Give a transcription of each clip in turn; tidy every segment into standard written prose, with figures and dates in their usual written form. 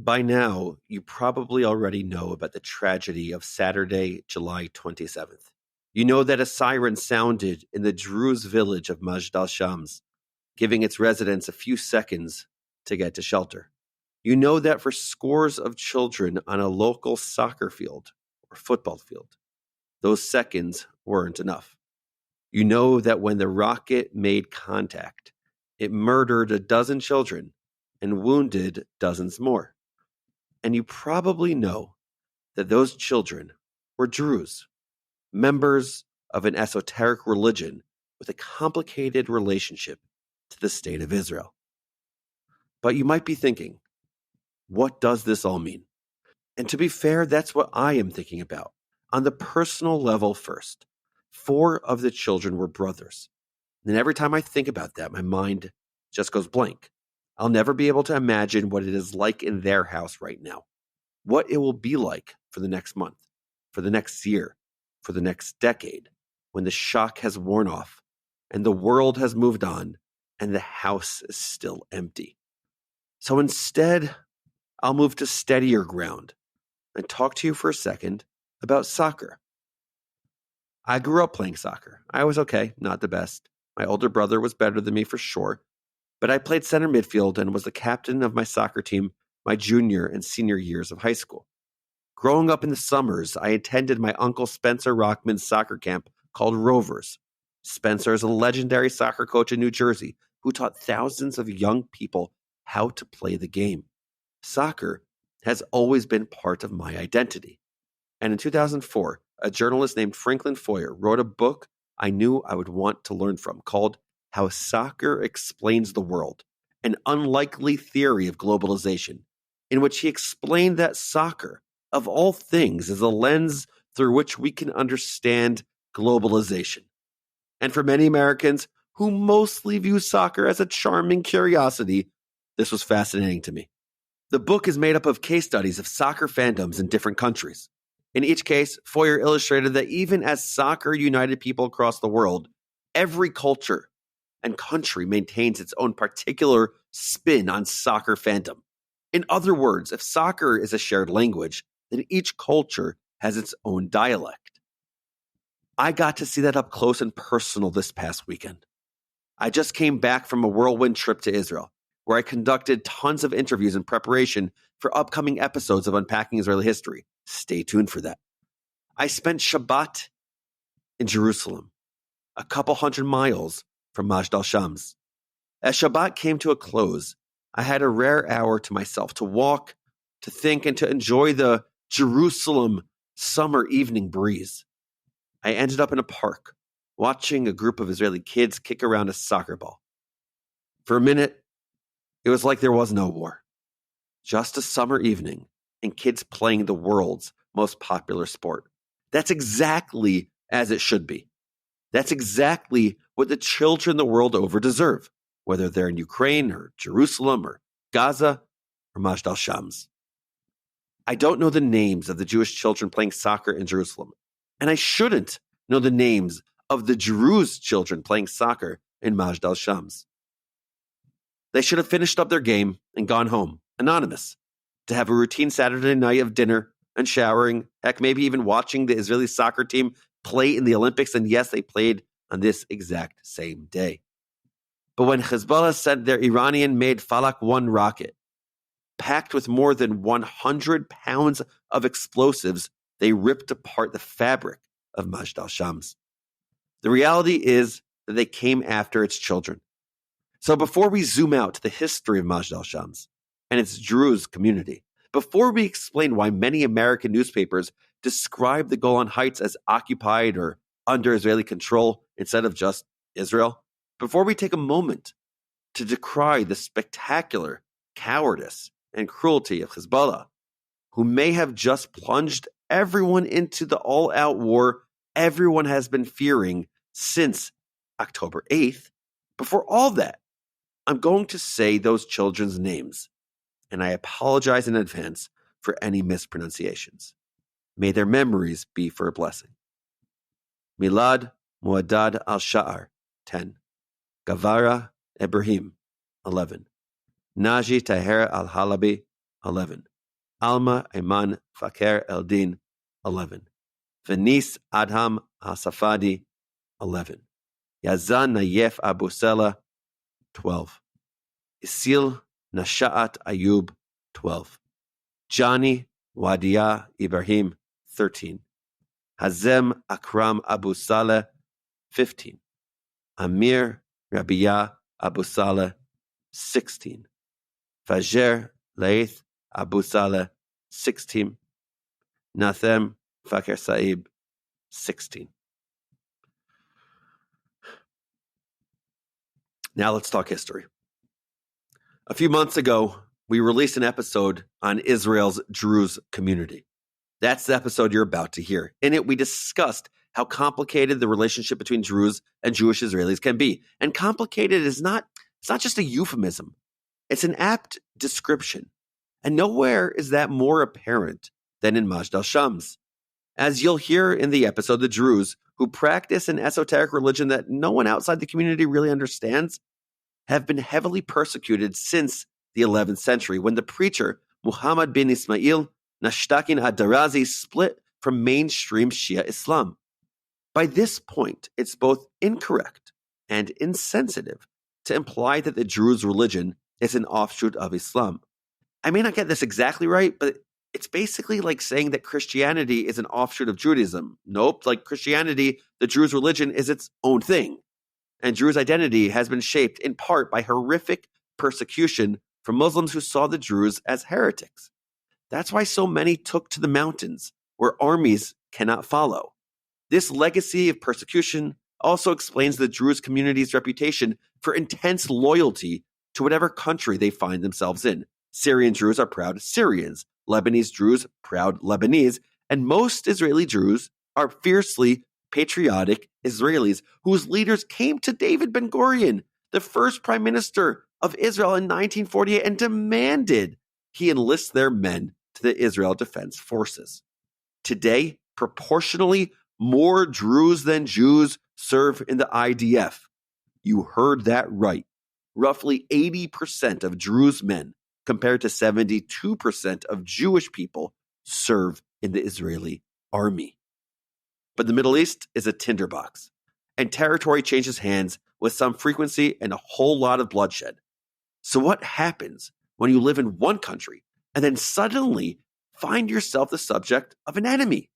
By now, you probably already know about the tragedy of Saturday, July 27th. You know that a siren sounded in the Druze village of Majdal Shams, giving its residents a few seconds to get to shelter. You know that for scores of children on a local soccer field or football field, those seconds weren't enough. You know that when the rocket made contact, it murdered a dozen children and wounded dozens more. And you probably know that those children were Druze, members of an esoteric religion with a complicated relationship to the state of Israel. But you might be thinking, what does this all mean? And to be fair, that's what I am thinking about. On the personal level first, 4 of the children were brothers. And every time I think about that, my mind just goes blank. I'll never be able to imagine what it is like in their house right now, what it will be like for the next month, for the next year, for the next decade, when the shock has worn off and the world has moved on and the house is still empty. So instead, I'll move to steadier ground and talk to you for a second about soccer. I grew up playing soccer. I was okay, not the best. My older brother was better than me for sure, but I played center midfield and was the captain of my soccer team my junior and senior years of high school. Growing up in the summers, I attended my uncle Spencer Rockman's soccer camp called Rovers. Spencer is a legendary soccer coach in New Jersey who taught thousands of young people how to play the game. Soccer has always been part of my identity. And in 2004, a journalist named Franklin Foer wrote a book I knew I would want to learn from called How Soccer Explains the World, an unlikely theory of globalization, in which he explained that soccer, of all things, is a lens through which we can understand globalization. And for many Americans who mostly view soccer as a charming curiosity, this was fascinating to me. The book is made up of case studies of soccer fandoms in different countries. In each case, Foer illustrated that even as soccer united people across the world, every culture and country maintains its own particular spin on soccer fandom. In other words, if soccer is a shared language, then each culture has its own dialect. I got to see that up close and personal this past weekend. I just came back from a whirlwind trip to Israel, where I conducted tons of interviews in preparation for upcoming episodes of Unpacking Israeli History. Stay tuned for that. I spent Shabbat in Jerusalem, a couple hundred miles from Majdal Shams. As Shabbat came to a close, I had a rare hour to myself to walk, to think, and to enjoy the Jerusalem summer evening breeze. I ended up in a park, watching a group of Israeli kids kick around a soccer ball. For a minute, it was like there was no war. Just a summer evening and kids playing the world's most popular sport. That's exactly as it should be. That's exactly what the children the world over deserve, whether they're in Ukraine or Jerusalem or Gaza or Majdal Shams. I don't know the names of the Jewish children playing soccer in Jerusalem, and I shouldn't know the names of the Druze children playing soccer in Majdal Shams. They should have finished up their game and gone home, anonymous, to have a routine Saturday night of dinner and showering, heck, maybe even watching the Israeli soccer team play in the Olympics, and yes, they played on this exact same day. But when Hezbollah sent their Iranian-made Falak 1 rocket, packed with more than 100 pounds of explosives, they ripped apart the fabric of Majdal Shams. The reality is that they came after its children. So before we zoom out to the history of Majdal Shams and its Druze community, before we explain why many American newspapers describe the Golan Heights as occupied or under Israeli control instead of just Israel, before we take a moment to decry the spectacular cowardice and cruelty of Hezbollah, who may have just plunged everyone into the all-out war everyone has been fearing since October 8th, before all that, I'm going to say those children's names, and I apologize in advance for any mispronunciations. May their memories be for a blessing. Milad Muadad al-Sha'ar, 10. Gavara Ibrahim, 11. Naji Tahir al-Halabi, 11. Alma Eman Fakir Eldin, 11. Venice Adham Asafadi, 11. Yazan Nayef Abu Sela, 12. Isil Nashaat Ayub, 12. Johnny Wadia Ibrahim, 13. Hazem Akram Abu Saleh, 15. Amir Rabia Abu Saleh, 16. Fajr Laith Abu Saleh, 16. Nathem Fakir Saib, 16. Now let's talk history. A few months ago, we released an episode on Israel's Druze community. That's the episode you're about to hear. In it, we discussed how complicated the relationship between Druze and Jewish Israelis can be. And complicated it's not just a euphemism. It's an apt description. And nowhere is that more apparent than in Majdal Shams. As you'll hear in the episode, the Druze, who practice an esoteric religion that no one outside the community really understands, have been heavily persecuted since the 11th century, when the preacher Muhammad bin Ismail Nashtakin ad-Darazi split from mainstream Shia Islam. By this point, it's both incorrect and insensitive to imply that the Druze religion is an offshoot of Islam. I may not get this exactly right, but it's basically like saying that Christianity is an offshoot of Judaism. Nope, like Christianity, the Druze religion is its own thing. And Druze identity has been shaped in part by horrific persecution from Muslims who saw the Druze as heretics. That's why so many took to the mountains, where armies cannot follow. This legacy of persecution also explains the Druze community's reputation for intense loyalty to whatever country they find themselves in. Syrian Druze are proud Syrians, Lebanese Druze proud Lebanese, and most Israeli Druze are fiercely patriotic Israelis whose leaders came to David Ben-Gurion, the first prime minister of Israel in 1948, and demanded he enlist their men to the Israel Defense Forces. Today, proportionally more Druze than Jews serve in the IDF. You heard that right. Roughly 80% of Druze men, compared to 72% of Jewish people, serve in the Israeli army. But the Middle East is a tinderbox, and territory changes hands with some frequency and a whole lot of bloodshed. So what happens when you live in one country and then suddenly find yourself the subject of an enemy?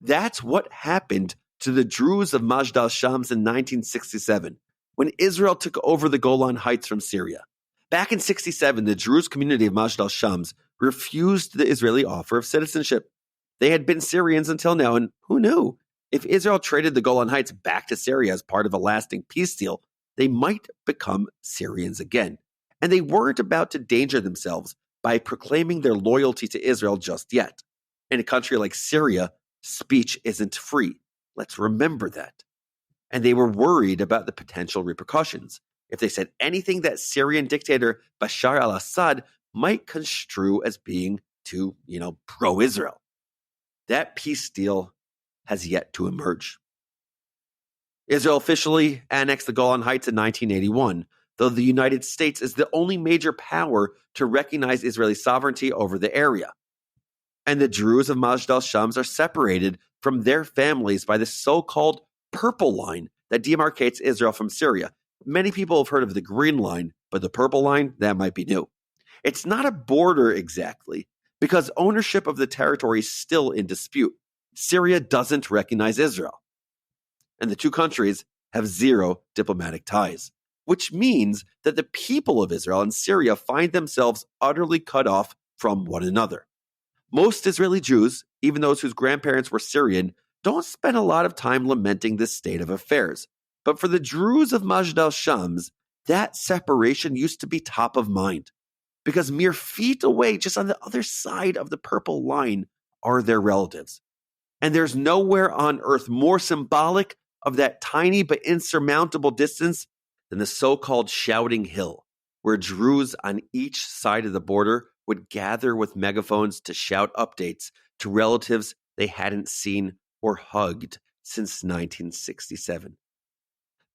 That's what happened to the Druze of Majdal Shams in 1967, when Israel took over the Golan Heights from Syria. Back in 1967, the Druze community of Majdal Shams refused the Israeli offer of citizenship. They had been Syrians until now, and who knew? If Israel traded the Golan Heights back to Syria as part of a lasting peace deal, they might become Syrians again. And they weren't about to danger themselves by proclaiming their loyalty to Israel just yet. In a country like Syria, speech isn't free. Let's remember that. And they were worried about the potential repercussions if they said anything that Syrian dictator Bashar al-Assad might construe as being too, pro-Israel. That peace deal has yet to emerge. Israel officially annexed the Golan Heights in 1981, though the United States is the only major power to recognize Israeli sovereignty over the area. And the Druze of Majdal Shams are separated from their families by the so-called Purple Line that demarcates Israel from Syria. Many people have heard of the Green Line, but the Purple Line, that might be new. It's not a border exactly, because ownership of the territory is still in dispute. Syria doesn't recognize Israel. And the two countries have zero diplomatic ties, which means that the people of Israel and Syria find themselves utterly cut off from one another. Most Israeli Jews, even those whose grandparents were Syrian, don't spend a lot of time lamenting this state of affairs. But for the Druze of Majdal Shams, that separation used to be top of mind, because mere feet away, just on the other side of the Purple Line, are their relatives. And there's nowhere on earth more symbolic of that tiny but insurmountable distance than the so-called Shouting Hill, where Druze on each side of the border would gather with megaphones to shout updates to relatives they hadn't seen or hugged since 1967.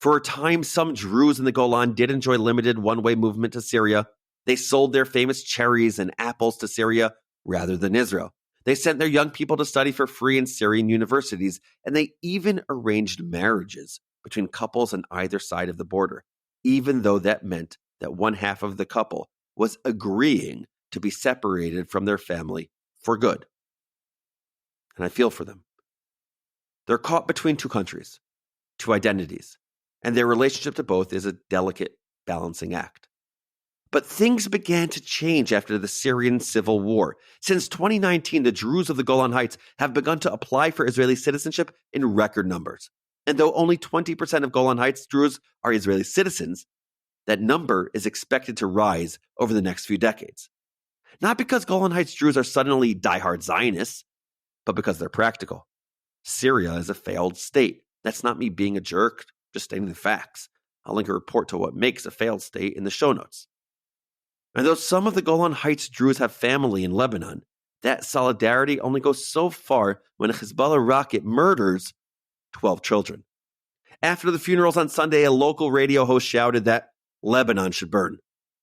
For a time, some Druze in the Golan did enjoy limited one-way movement to Syria, They sold their famous cherries and apples to Syria rather than Israel. They sent their young people to study for free in Syrian universities, and they even arranged marriages between couples on either side of the border, even though that meant that one half of the couple was agreeing to be separated from their family for good. And I feel for them. They're caught between two countries, two identities, and their relationship to both is a delicate balancing act. But things began to change after the Syrian civil war. Since 2019, the Druze of the Golan Heights have begun to apply for Israeli citizenship in record numbers. And though only 20% of Golan Heights Druze are Israeli citizens, that number is expected to rise over the next few decades. Not because Golan Heights Druze are suddenly diehard Zionists, but because they're practical. Syria is a failed state. That's not me being a jerk, just stating the facts. I'll link a report to what makes a failed state in the show notes. And though some of the Golan Heights Druze have family in Lebanon, that solidarity only goes so far when a Hezbollah rocket murders 12 children. After the funerals on Sunday, a local radio host shouted that Lebanon should burn.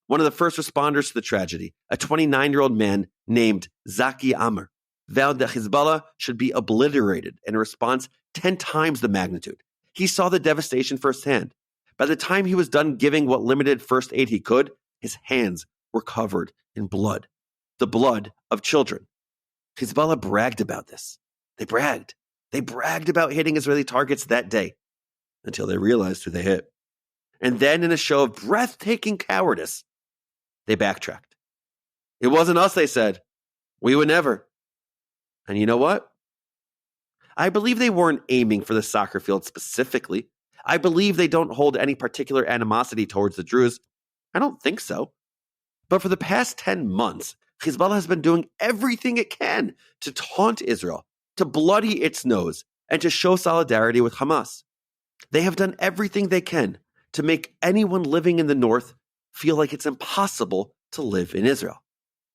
One of the first responders to the tragedy, a 29-year-old man named Zaki Amr, vowed that Hezbollah should be obliterated in a response 10 times the magnitude. He saw the devastation firsthand. By the time he was done giving what limited first aid he could, his hands were covered in blood, the blood of children. Hezbollah bragged about this. They bragged. They bragged about hitting Israeli targets that day until they realized who they hit. And then in a show of breathtaking cowardice, they backtracked. It wasn't us, they said. We would never. And you know what? I believe they weren't aiming for the soccer field specifically. I believe they don't hold any particular animosity towards the Druze. I don't think so. But for the past 10 months, Hezbollah has been doing everything it can to taunt Israel, to bloody its nose, and to show solidarity with Hamas. They have done everything they can to make anyone living in the north feel like it's impossible to live in Israel.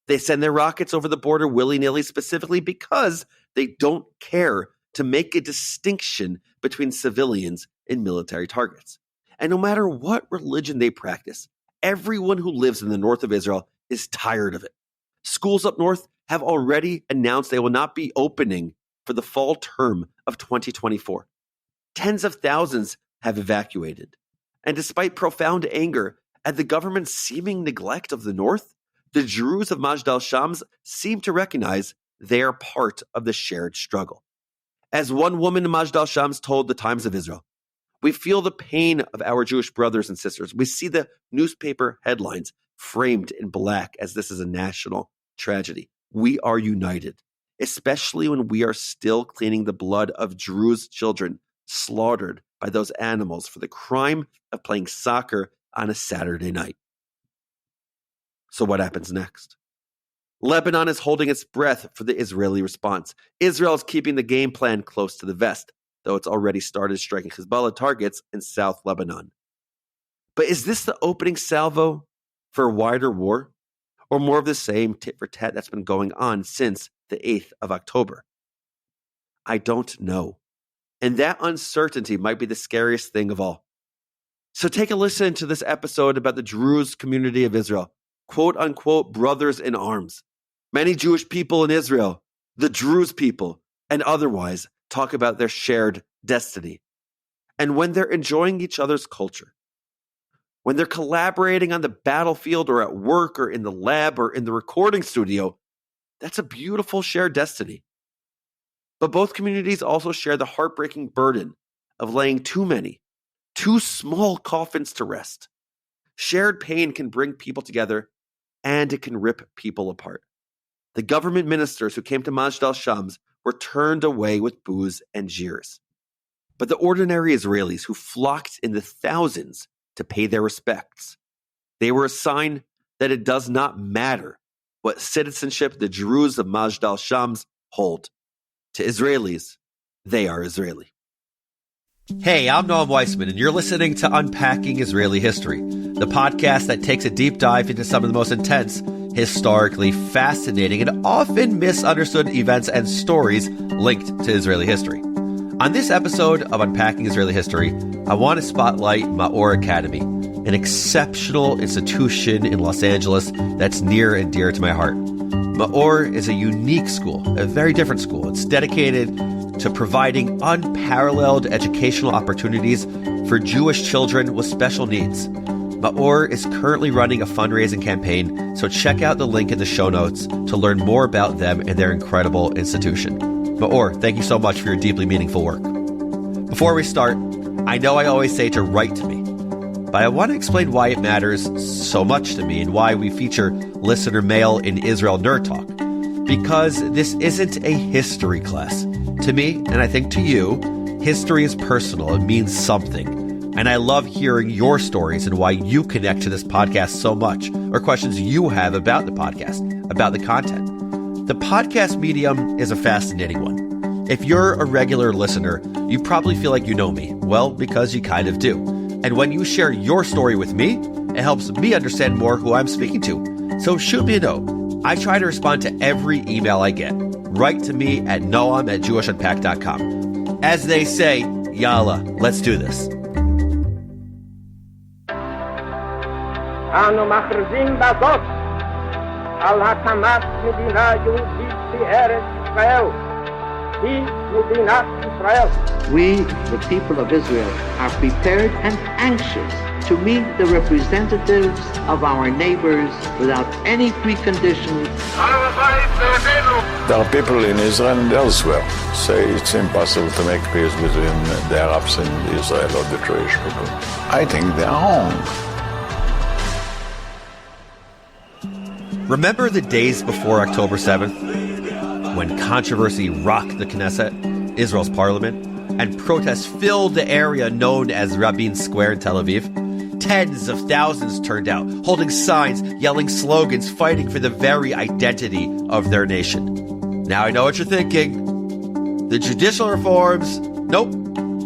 They send their rockets over the border willy-nilly specifically because they don't care to make a distinction between civilians and military targets. And no matter what religion they practice, everyone who lives in the north of Israel is tired of it. Schools up north have already announced they will not be opening for the fall term of 2024. Tens of thousands have evacuated. And despite profound anger at the government's seeming neglect of the north, the Druze of Majdal Shams seem to recognize they are part of the shared struggle. As one woman in Majdal Shams told the Times of Israel, we feel the pain of our Jewish brothers and sisters. We see the newspaper headlines framed in black as this is a national tragedy. We are united, especially when we are still cleaning the blood of Druze children slaughtered by those animals for the crime of playing soccer on a Saturday night. So what happens next? Lebanon is holding its breath for the Israeli response. Israel is keeping the game plan close to the vest, though it's already started striking Hezbollah targets in South Lebanon. But is this the opening salvo for a wider war, or more of the same tit for tat that's been going on since the 8th of October? I don't know. And that uncertainty might be the scariest thing of all. So take a listen to this episode about the Druze community of Israel, quote unquote brothers in arms. Many Jewish people in Israel, the Druze people, and otherwise talk about their shared destiny. And when they're enjoying each other's culture, when they're collaborating on the battlefield or at work or in the lab or in the recording studio, that's a beautiful shared destiny. But both communities also share the heartbreaking burden of laying too small coffins to rest. Shared pain can bring people together and it can rip people apart. The government ministers who came to Majdal Shams were turned away with boos and jeers. But the ordinary Israelis who flocked in the thousands to pay their respects, they were a sign that it does not matter what citizenship the Druze of Majdal Shams hold. To Israelis, they are Israeli. Hey, I'm Noam Weissman, and you're listening to Unpacking Israeli History, the podcast that takes a deep dive into some of the most intense, historically fascinating, and often misunderstood events and stories linked to Israeli history. On this episode of Unpacking Israeli History, I want to spotlight Maor Academy, an exceptional institution in Los Angeles that's near and dear to my heart. Ma'or is a unique school, a very different school. It's dedicated to providing unparalleled educational opportunities for Jewish children with special needs. Ma'or is currently running a fundraising campaign, so check out the link in the show notes to learn more about them and their incredible institution. Ma'or, thank you so much for your deeply meaningful work. Before we start, I know I always say to write to me, but I want to explain why it matters so much to me and why we feature listener mail in Israel Nerd Talk. Because this isn't a history class. To me, and I think to you, history is personal. It means something. And I love hearing your stories and why you connect to this podcast so much, or questions you have about the podcast, about the content. The podcast medium is a fascinating one. If you're a regular listener, you probably feel like you know me. Well, because you kind of do. And when you share your story with me, it helps me understand more who I'm speaking to. So shoot me a note. I try to respond to every email I get. Write to me at noam@jewishnpack.com. As they say, yalla, let's do this. אנו מכריזים בזאת על הקמת מדינה יהודית בארץ ישראל. היא מדינת ישראל. We, the people of Israel, are prepared and anxious to meet the representatives of our neighbors without any preconditions. There are people in Israel and elsewhere say it's impossible to make peace between the Arabs and Israel or the Jewish people. I think they are wrong. Remember the days before October 7th, when controversy rocked the Knesset, Israel's parliament, and protests filled the area known as Rabin Square in Tel Aviv? Tens of thousands turned out, holding signs, yelling slogans, fighting for the very identity of their nation. Now I know what you're thinking. The judicial reforms? Nope.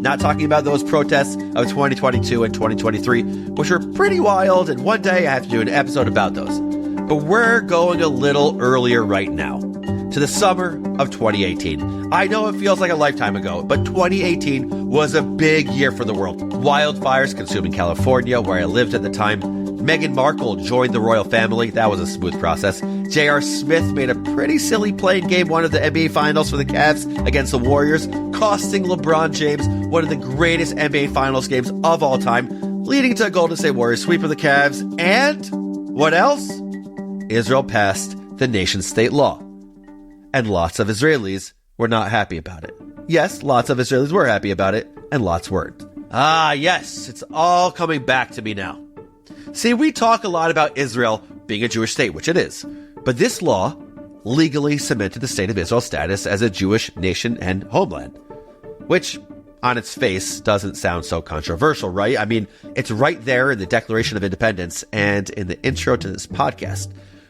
Not talking about those protests of 2022 and 2023, which were pretty wild, and one day I have to do an episode about those. But we're going a little earlier right now, to the summer of 2018. I know it feels like a lifetime ago, but 2018 was a big year for the world. Wildfires consuming California, where I lived at the time. Meghan Markle joined the royal family. That was a smooth process. J.R. Smith made a pretty silly play in Game 1 of the NBA Finals for the Cavs against the Warriors, costing LeBron James one of the greatest NBA Finals games of all time, leading to a Golden State Warriors sweep of the Cavs. And what else? Israel passed the nation-state law. And lots of Israelis were not happy about it. Yes, lots of Israelis were happy about it, and lots weren't. Ah, yes, it's all coming back to me now. See, we talk a lot about Israel being a Jewish state, which it is. But this law legally cemented the state of Israel's status as a Jewish nation and homeland. Which, on its face, doesn't sound so controversial, right? I mean, it's right there in the Declaration of Independence and in the intro to this podcast.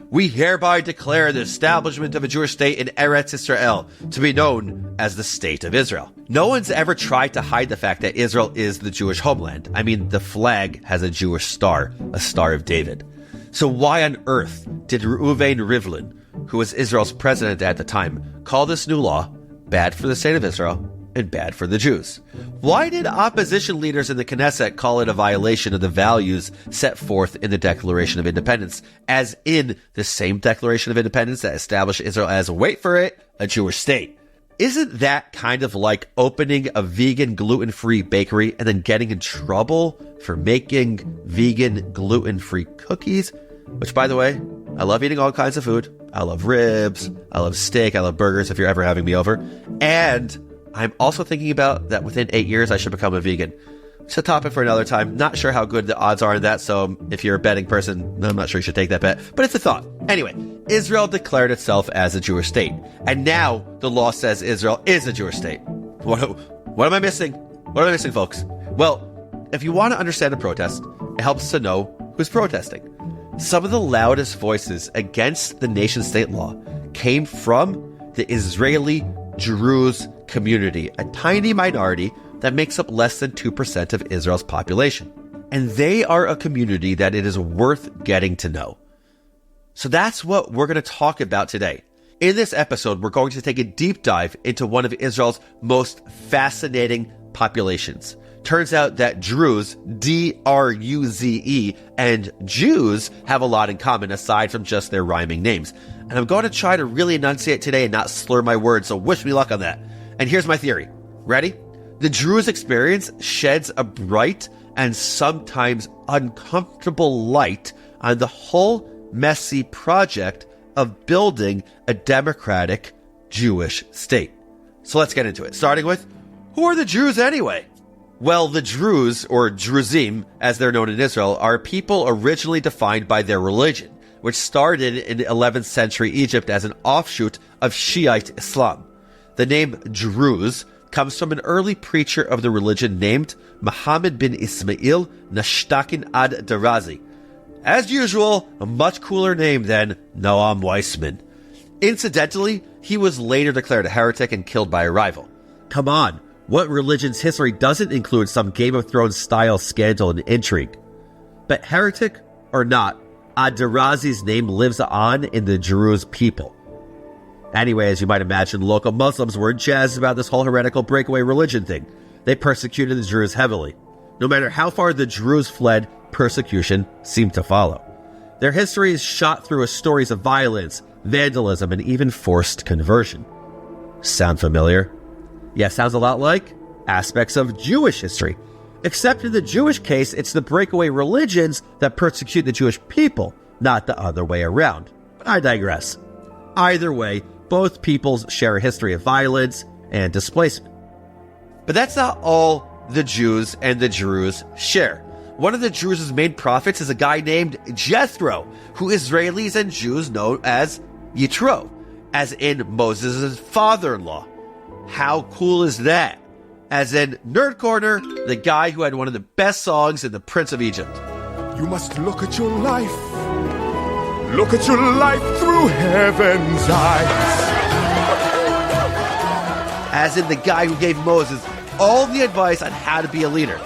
We hereby declare the establishment of a Jewish state in Eretz Israel to be known as the State of Israel. No one's ever tried to hide the fact that Israel is the Jewish homeland. I mean, the flag has a Jewish star, a Star of David. So why on earth did Reuven Rivlin, who was Israel's president at the time, call this new law bad for the State of Israel and bad for the Jews? Why did opposition leaders in the Knesset call it a violation of the values set forth in the Declaration of Independence, as in the same Declaration of Independence that established Israel as, wait for it, a Jewish state? Isn't that kind of like opening a vegan gluten-free bakery and then getting in trouble for making vegan gluten-free cookies? Which, by the way, I love eating all kinds of food. I love ribs, I love steak, I love burgers if you're ever having me over. And I'm also thinking about that within 8 years I should become a vegan. It's a topic for another time. Not sure how good the odds are in that, so if you're a betting person, I'm not sure you should take that bet. But it's a thought. Anyway, Israel declared itself as a Jewish state. And now the law says Israel is a Jewish state. What am I missing? What am I missing, folks? Well, if you want to understand a protest, it helps to know who's protesting. Some of the loudest voices against the nation-state law came from the Israeli Druze community, a tiny minority that makes up less than 2% of Israel's population. And they are a community that it is worth getting to know. So that's what we're going to talk about today. In this episode, we're going to take a deep dive into one of Israel's most fascinating populations, Turns out that Druze, D-R-U-Z-E, and Jews have a lot in common aside from just their rhyming names. And I'm going to try to really enunciate today and not slur my words, so wish me luck on that. And here's my theory. Ready? The Druze experience sheds a bright and sometimes uncomfortable light on the whole messy project of building a democratic Jewish state. So let's get into it. Starting with, who are the Druze anyway? Well, the Druze, or Druzim, as they're known in Israel, are people originally defined by their religion, which started in 11th century Egypt as an offshoot of Shiite Islam. The name Druze comes from an early preacher of the religion named Muhammad bin Ismail Nashtakin ad Darazi. As usual, a much cooler name than Noam Weissman. Incidentally, he was later declared a heretic and killed by a rival. Come on, what religion's history doesn't include some Game of Thrones style scandal and intrigue? But heretic or not, ad-Darazi's name lives on in the Druze people. Anyway, as you might imagine, local Muslims weren't jazzed about this whole heretical breakaway religion thing. They persecuted the Druze heavily. No matter how far the Druze fled, persecution seemed to follow. Their history is shot through with stories of violence, vandalism, and even forced conversion. Sound familiar? Yeah, sounds a lot like aspects of Jewish history. Except in the Jewish case, it's the breakaway religions that persecute the Jewish people, not the other way around. But I digress. Either way, both peoples share a history of violence and displacement. But that's not all the Jews and the Druze share. One of the Druze's main prophets is a guy named Jethro, who Israelis and Jews know as Yitro, as in Moses' father-in-law. How cool is that? As in Nerd Corner, the guy who had one of the best songs in The Prince of Egypt. You must look at your life. Look at your life through heaven's eyes. As in the guy who gave Moses all the advice on how to be a leader.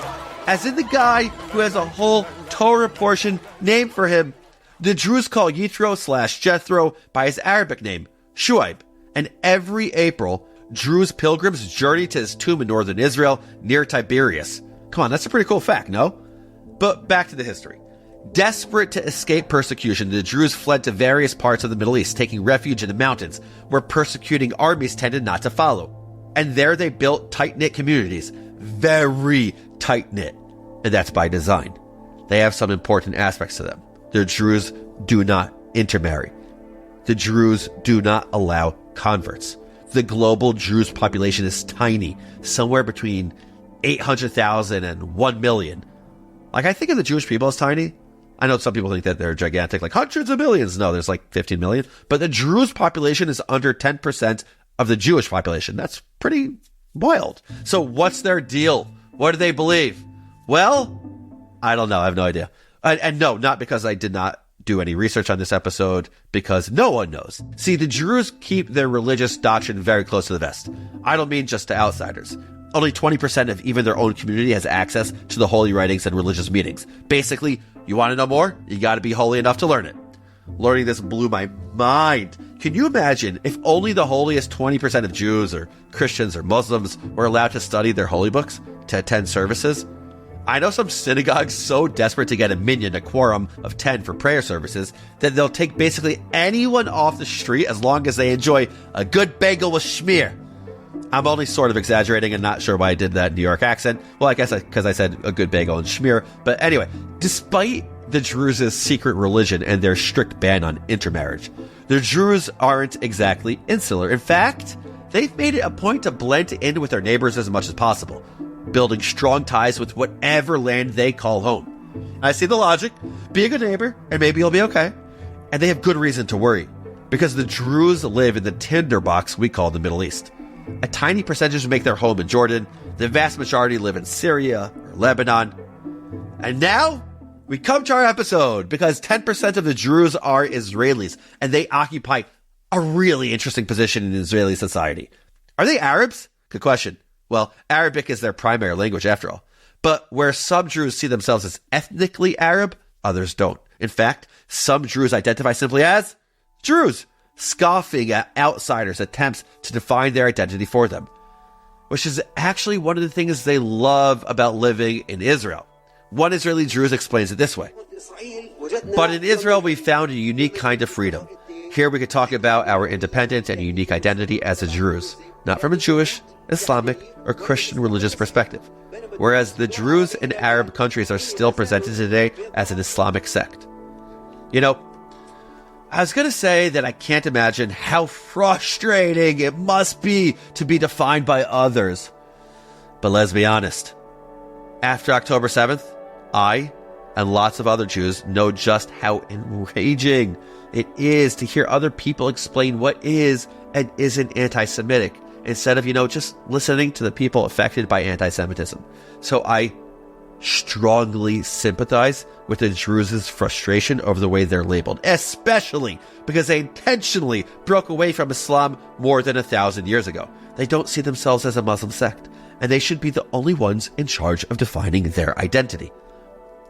As in the guy who has a whole Torah portion named for him. The Druze call Yitro/Jethro by his Arabic name, Shuaib. And every April, Druze pilgrims journey to his tomb in northern Israel near Tiberias. Come on, that's a pretty cool fact, no? But back to the history. Desperate to escape persecution, the Druze fled to various parts of the Middle East, taking refuge in the mountains, where persecuting armies tended not to follow. And there they built tight-knit communities. Very tight-knit. And that's by design. They have some important aspects to them. The Druze do not intermarry. The Druze do not allow converts. The global Druze population is tiny, somewhere between 800,000 and 1 million. Like, I think of the Jewish people as tiny. I know some people think that they're gigantic, like hundreds of millions. No, there's like 15 million. But the Druze population is under 10% of the Jewish population. That's pretty wild. So what's their deal? What do they believe? Well, I don't know. I have no idea. And no, not because I did not do any research on this episode, because no one knows. See, the Druze keep their religious doctrine very close to the vest. I don't mean just to outsiders. Only 20% of even their own community has access to the holy writings and religious meetings. Basically, you want to know more? You got to be holy enough to learn it. Learning this blew my mind. Can you imagine if only the holiest 20% of Jews or Christians or Muslims were allowed to study their holy books, to attend services? I know some synagogues so desperate to get a quorum of 10 for prayer services, that they'll take basically anyone off the street as long as they enjoy a good bagel with schmear. I'm only sort of exaggerating and not sure why I did that New York accent. Well, I guess because I said a good bagel and schmear. But anyway, despite the Druze's secret religion and their strict ban on intermarriage, the Druze aren't exactly insular. In fact, they've made it a point to blend in with their neighbors as much as possible, building strong ties with whatever land they call home. I see the logic. Be a good neighbor, and maybe you'll be okay. And they have good reason to worry, because the Druze live in the tinderbox we call the Middle East. A tiny percentage make their home in Jordan. The vast majority live in Syria or Lebanon. And now, we come to our episode, because 10% of the Druze are Israelis, and they occupy a really interesting position in Israeli society. Are they Arabs? Good question. Well, Arabic is their primary language after all. But where some Druze see themselves as ethnically Arab, others don't. In fact, some Druze identify simply as Druze, scoffing at outsiders' attempts to define their identity for them. which is actually one of the things they love about living in Israel. One Israeli Druze explains it this way: "But in Israel, we found a unique kind of freedom. Here we could talk about our independence and unique identity as a Druze, not from a Jewish, Islamic, or Christian religious perspective. Whereas the Druze in Arab countries are still presented today as an Islamic sect." You know, I was going to say that I can't imagine how frustrating it must be to be defined by others. But let's be honest. After October 7th, I and lots of other Jews know just how enraging it is to hear other people explain what is and isn't anti-Semitic, instead of, just listening to the people affected by anti-Semitism. So I strongly sympathize with the Druze's frustration over the way they're labeled, especially because they intentionally broke away from Islam more than 1,000 years ago. They don't see themselves as a Muslim sect, and they should be the only ones in charge of defining their identity.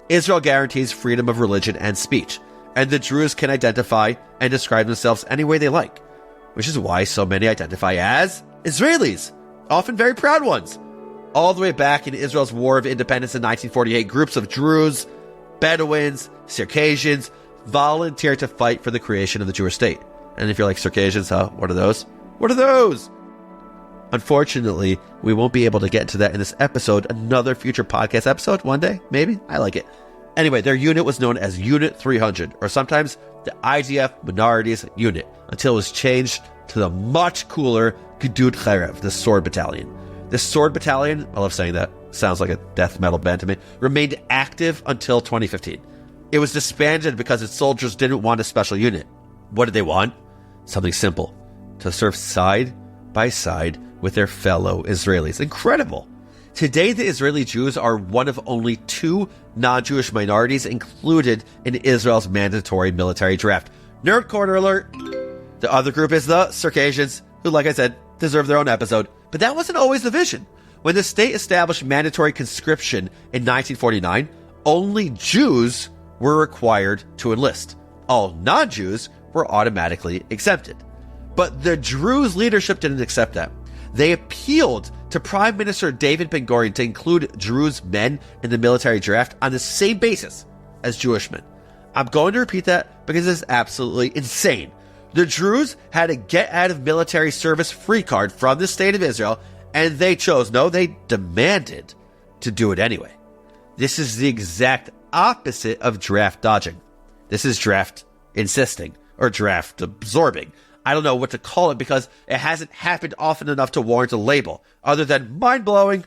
Israel guarantees freedom of religion and speech, and the Druze can identify and describe themselves any way they like, which is why so many identify as Israelis, often very proud ones. All the way back in Israel's War of Independence in 1948, groups of Druze, Bedouins, Circassians volunteered to fight for the creation of the Jewish state. And if you're like, Circassians, huh? What are those? What are those? Unfortunately, we won't be able to get into that in this episode. Another future podcast episode one day, maybe? I like it. Anyway, their unit was known as Unit 300, or sometimes the IDF Minorities Unit, until it was changed to the much cooler Gedud Cherev, the Sword Battalion. This Sword Battalion, I love saying that, sounds like a death metal band to me, remained active until 2015. It was disbanded because its soldiers didn't want a special unit. What did they want? Something simple: to serve side by side with their fellow Israelis. Incredible! Today, the Israeli Jews are one of only 2 non-Jewish minorities included in Israel's mandatory military draft. Nerd corner alert! The other group is the Circassians, who, like I said, deserve their own episode. But that wasn't always the vision. When the state established mandatory conscription in 1949, only Jews were required to enlist. All non-Jews were automatically exempted. But the Druze leadership didn't accept that. They appealed to Prime Minister David Ben-Gurion to include Druze men in the military draft on the same basis as Jewish men. I'm going to repeat that because it's absolutely insane. The Druze had a get-out-of-military service free card from the state of Israel, and they demanded to do it anyway. This is the exact opposite of draft dodging. This is draft insisting, or draft absorbing. I don't know what to call it because it hasn't happened often enough to warrant a label, other than mind-blowing,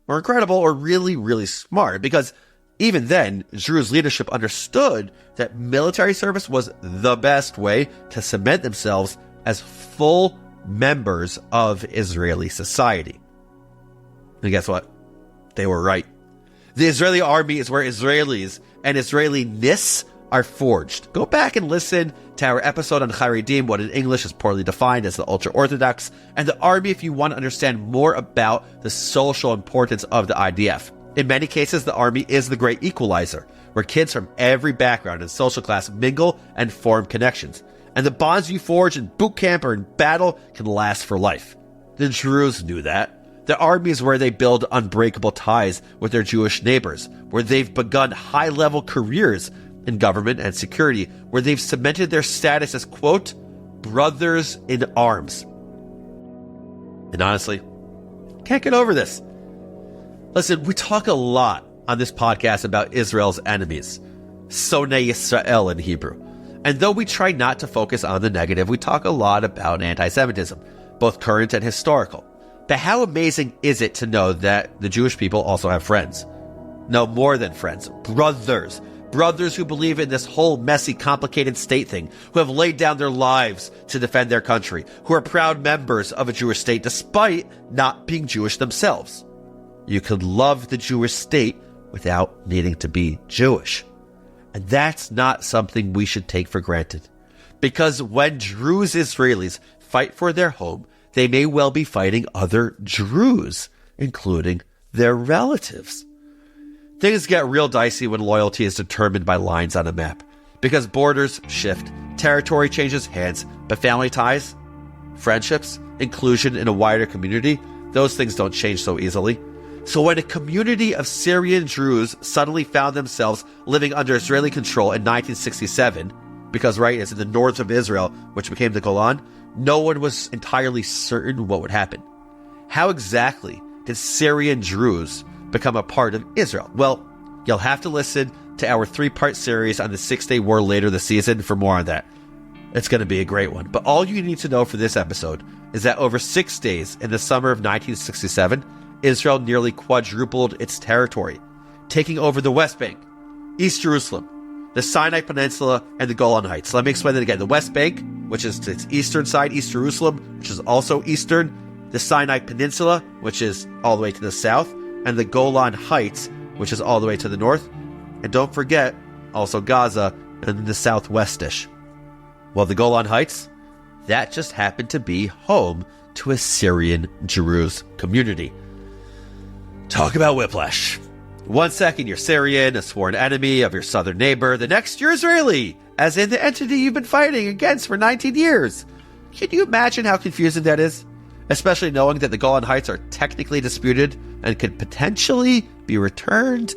or incredible, or really, really smart, because even then, Druze leadership understood that military service was the best way to cement themselves as full members of Israeli society. And guess what? They were right. The Israeli army is where Israelis and Israeli-ness are forged. Go back and listen to our episode on Haredim, what in English is poorly defined as the ultra-Orthodox, and the army if you want to understand more about the social importance of the IDF. In many cases, the army is the great equalizer, where kids from every background and social class mingle and form connections. And the bonds you forge in boot camp or in battle can last for life. The Druze knew that. The army is where they build unbreakable ties with their Jewish neighbors, where they've begun high-level careers in government and security, where they've cemented their status as, quote, brothers in arms. And honestly, can't get over this. Listen, we talk a lot on this podcast about Israel's enemies, Sonei Yisrael in Hebrew. And though we try not to focus on the negative, we talk a lot about anti-Semitism, both current and historical. But how amazing is it to know that the Jewish people also have friends? No, more than friends, brothers. Brothers who believe in this whole messy, complicated state thing, who have laid down their lives to defend their country, who are proud members of a Jewish state despite not being Jewish themselves. You could love the Jewish state without needing to be Jewish. And that's not something we should take for granted. Because when Druze Israelis fight for their home, they may well be fighting other Druze, including their relatives. Things get real dicey when loyalty is determined by lines on a map. Because borders shift, territory changes hands, but family ties, friendships, inclusion in a wider community, Those things don't change so easily. So when a community of Syrian Druze suddenly found themselves living under Israeli control in 1967, because, right, it's in the north of Israel, which became the Golan, no one was entirely certain what would happen. How exactly did Syrian Druze become a part of Israel? Well, you'll have to listen to our 3-part series on the Six-Day War later this season for more on that. It's going to be a great one. But all you need to know for this episode is that over 6 days in the summer of 1967, Israel nearly quadrupled its territory, taking over the West Bank, East Jerusalem, the Sinai Peninsula, and the Golan Heights. Let me explain that again. The West Bank, which is its eastern side, East Jerusalem, which is also eastern, the Sinai Peninsula, which is all the way to the south, and the Golan Heights, which is all the way to the north. And don't forget, also Gaza and the southwestish. Well, the Golan Heights, that just happened to be home to a Syrian Druze community. Talk about whiplash. 1 second you're Syrian, a sworn enemy of your southern neighbor. The next you're Israeli, as in the entity you've been fighting against for 19 years. Can you imagine how confusing that is? Especially knowing that the Golan Heights are technically disputed and could potentially be returned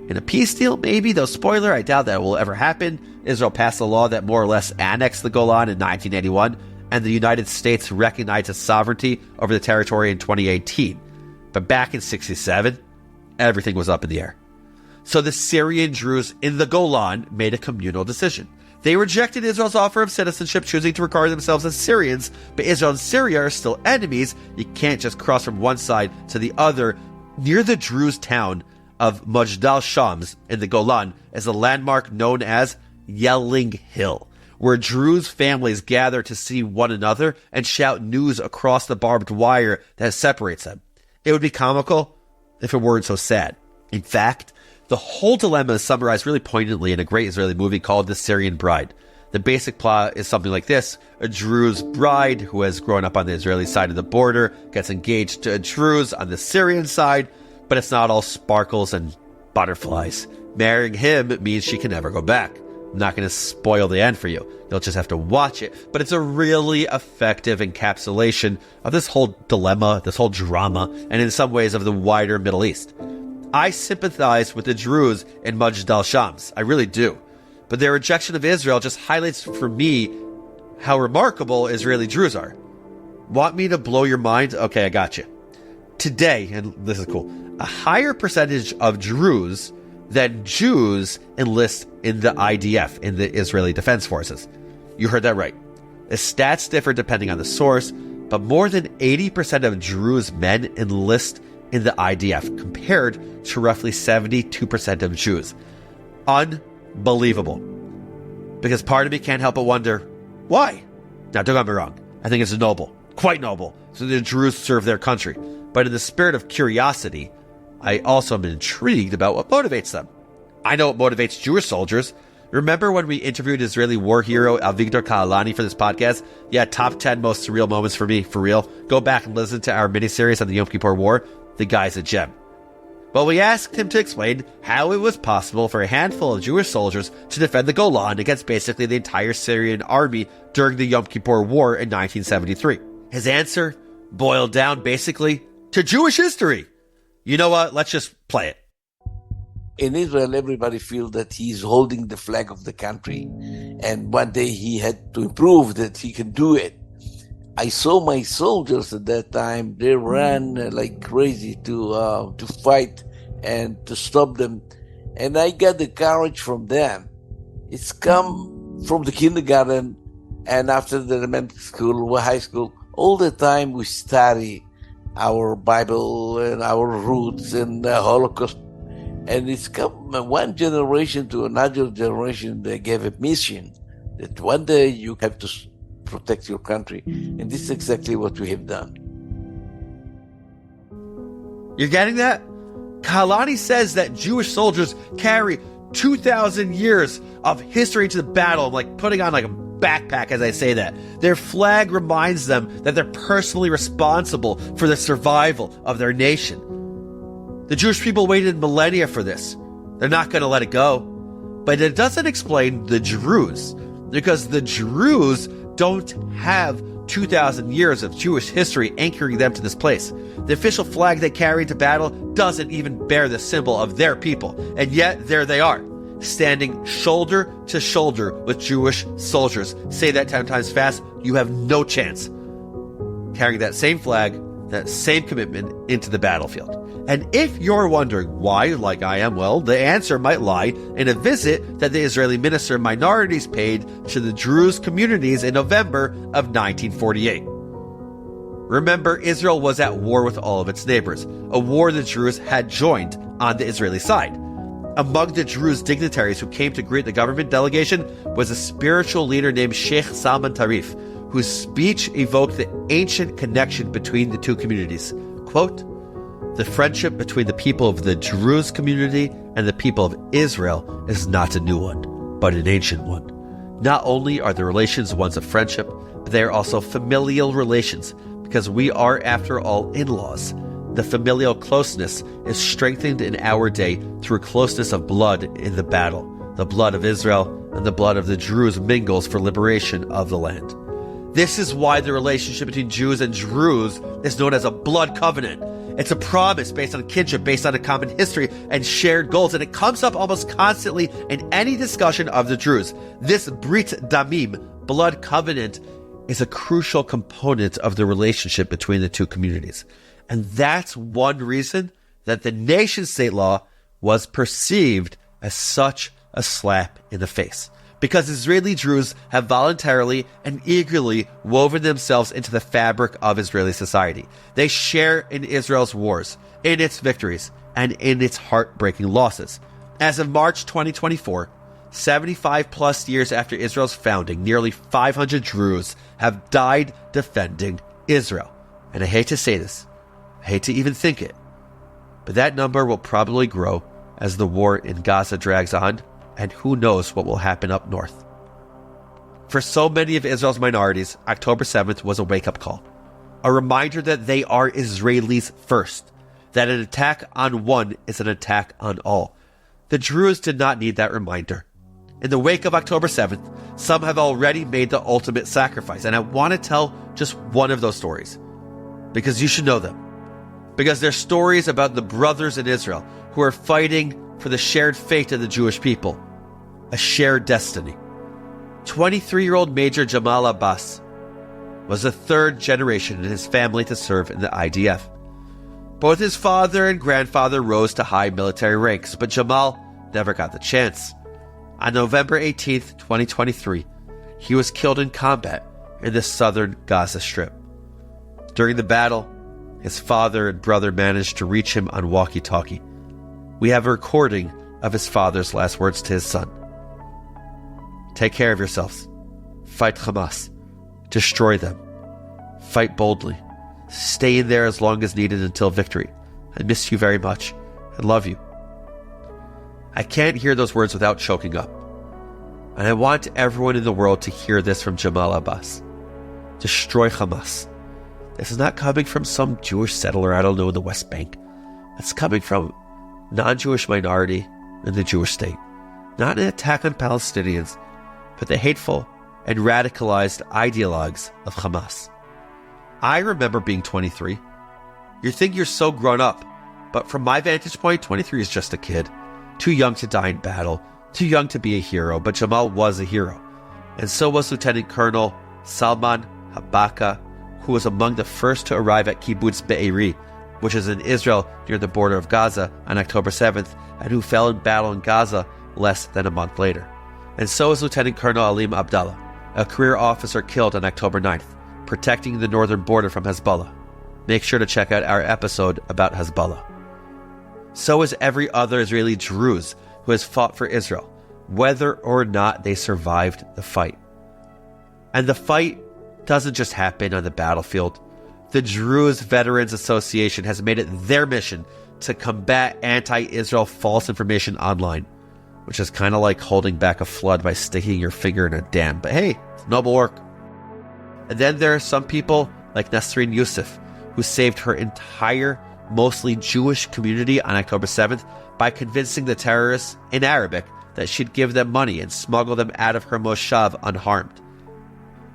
in a peace deal, maybe, though spoiler, I doubt that will ever happen. Israel passed a law that more or less annexed the Golan in 1981, and the United States recognized its sovereignty over the territory in 2018. But back in 1967, everything was up in the air. So the Syrian Druze in the Golan made a communal decision. They rejected Israel's offer of citizenship, choosing to regard themselves as Syrians, but Israel and Syria are still enemies. You can't just cross from one side to the other. Near the Druze town of Majdal Shams in the Golan is a landmark known as Yelling Hill, where Druze families gather to see one another and shout news across the barbed wire that separates them. It would be comical if it weren't so sad. In fact, the whole dilemma is summarized really poignantly in a great Israeli movie called The Syrian Bride. The basic plot is something like this. A Druze bride who has grown up on the Israeli side of the border gets engaged to a Druze on the Syrian side, but it's not all sparkles and butterflies. Marrying him means she can never go back. I'm not going to spoil the end for you. You'll just have to watch it. But it's a really effective encapsulation of this whole dilemma, this whole drama, and in some ways of the wider Middle East. I sympathize with the Druze in Majdal Shams. I really do. But their rejection of Israel just highlights for me how remarkable Israeli Druze are. Want me to blow your mind? Okay, I got you. Today, and this is cool, a higher percentage of Druze than Jews enlist in the IDF, in the Israeli Defense Forces. You heard that right. The stats differ depending on the source, but more than 80% of Druze men enlist in the IDF, compared to roughly 72% of Jews. Unbelievable. Because part of me can't help but wonder, why? Now, don't get me wrong. I think it's noble, quite noble, so the Druze serve their country. But in the spirit of curiosity, I also am intrigued about what motivates them. I know what motivates Jewish soldiers. Remember when we interviewed Israeli war hero Avigdor Kahalani for this podcast? Yeah, top 10 most surreal moments for me, for real. Go back and listen to our miniseries on the Yom Kippur War. The guy's a gem. Well, we asked him to explain how it was possible for a handful of Jewish soldiers to defend the Golan against basically the entire Syrian army during the Yom Kippur War in 1973. His answer boiled down basically to Jewish history. You know what? Let's just play it. In Israel, everybody feels that he's holding the flag of the country. And one day he had to prove that he can do it. I saw my soldiers at that time. They ran like crazy to fight and to stop them. And I got the courage from them. It's come from the kindergarten and after the elementary school or high school. All the time we study our Bible and our roots and the Holocaust. And it's come one generation to another generation. They gave a mission that one day you have to protect your country. And this is exactly what we have done. You're getting that? Kahalani says that Jewish soldiers carry 2,000 years of history to the battle. I'm like putting on like a backpack as I say that. Their flag reminds them that they're personally responsible for the survival of their nation. The Jewish people waited millennia for this. They're not going to let it go. But it doesn't explain the Druze, because the Druze don't have 2,000 years of Jewish history anchoring them to this place. The official flag they carry into battle doesn't even bear the symbol of their people, and yet there they are, standing shoulder to shoulder with Jewish soldiers. Say that 10 times fast, you have no chance. Carrying that same flag, that same commitment into the battlefield. And if you're wondering why, like I am, well, the answer might lie in a visit that the Israeli Minister of Minorities paid to the Druze communities in November of 1948. Remember, Israel was at war with all of its neighbors, a war the Druze had joined on the Israeli side. Among the Druze dignitaries who came to greet the government delegation was a spiritual leader named Sheikh Salman Tarif, whose speech evoked the ancient connection between the two communities. Quote, "The friendship between the people of the Druze community and the people of Israel is not a new one, but an ancient one. Not only are the relations ones of friendship, but they are also familial relations, because we are, after all, in-laws. The familial closeness is strengthened in our day through closeness of blood in the battle. The blood of Israel and the blood of the Druze mingles for liberation of the land." This is why the relationship between Jews and Druze is known as a blood covenant. It's a promise based on kinship, based on a common history and shared goals, and it comes up almost constantly in any discussion of the Druze. This Brit Damim, blood covenant, is a crucial component of the relationship between the two communities. And that's one reason that the nation-state law was perceived as such a slap in the face. Because Israeli Druze have voluntarily and eagerly woven themselves into the fabric of Israeli society. They share in Israel's wars, in its victories, and in its heartbreaking losses. As of March 2024, 75 plus years after Israel's founding, nearly 500 Druze have died defending Israel. And I hate to say this, I hate to even think it, but that number will probably grow as the war in Gaza drags on, and who knows what will happen up north. For so many of Israel's minorities, October 7th was a wake-up call. A reminder that they are Israelis first, that an attack on one is an attack on all. The Druze did not need that reminder. In the wake of October 7th, some have already made the ultimate sacrifice, and I want to tell just one of those stories, because you should know them. Because they're stories about the brothers in Israel who are fighting for the shared fate of the Jewish people, a shared destiny. 23-year-old Major Jamal Abbas was the third generation in his family to serve in the IDF. Both his father and grandfather rose to high military ranks, but Jamal never got the chance. On November 18th, 2023, he was killed in combat in the southern Gaza Strip. During the battle, his father and brother managed to reach him on walkie-talkie. We have a recording of his father's last words to his son. "Take care of yourselves. Fight Hamas. Destroy them. Fight boldly. Stay in there as long as needed until victory. I miss you very much. I love you." I can't hear those words without choking up. And I want everyone in the world to hear this from Jamal Abbas. Destroy Hamas. This is not coming from some Jewish settler, I don't know, in the West Bank. It's coming from non-Jewish minority in the Jewish state. Not an attack on Palestinians, but the hateful and radicalized ideologues of Hamas. I remember being 23. You think you're so grown up, but from my vantage point, 23 is just a kid. Too young to die in battle, too young to be a hero, but Jamal was a hero. And so was Lieutenant Colonel Salman Habaka, who was among the first to arrive at Kibbutz Be'eri, which is in Israel near the border of Gaza, on October 7th, and who fell in battle in Gaza less than a month later. And so is Lieutenant Colonel Alim Abdallah, a career officer killed on October 9th, protecting the northern border from Hezbollah. Make sure to check out our episode about Hezbollah. So is every other Israeli Druze who has fought for Israel, whether or not they survived the fight. And the fight doesn't just happen on the battlefield. The Druze Veterans Association has made it their mission to combat anti-Israel false information online, which is kind of like holding back a flood by sticking your finger in a dam. But hey, it's noble work. And then there are some people like Nasreen Youssef, who saved her entire, mostly Jewish community on October 7th by convincing the terrorists in Arabic that she'd give them money and smuggle them out of her moshav unharmed.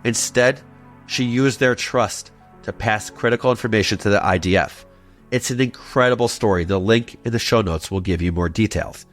Instead, she used their trust to pass critical information to the IDF. It's an incredible story. The link in the show notes will give you more details.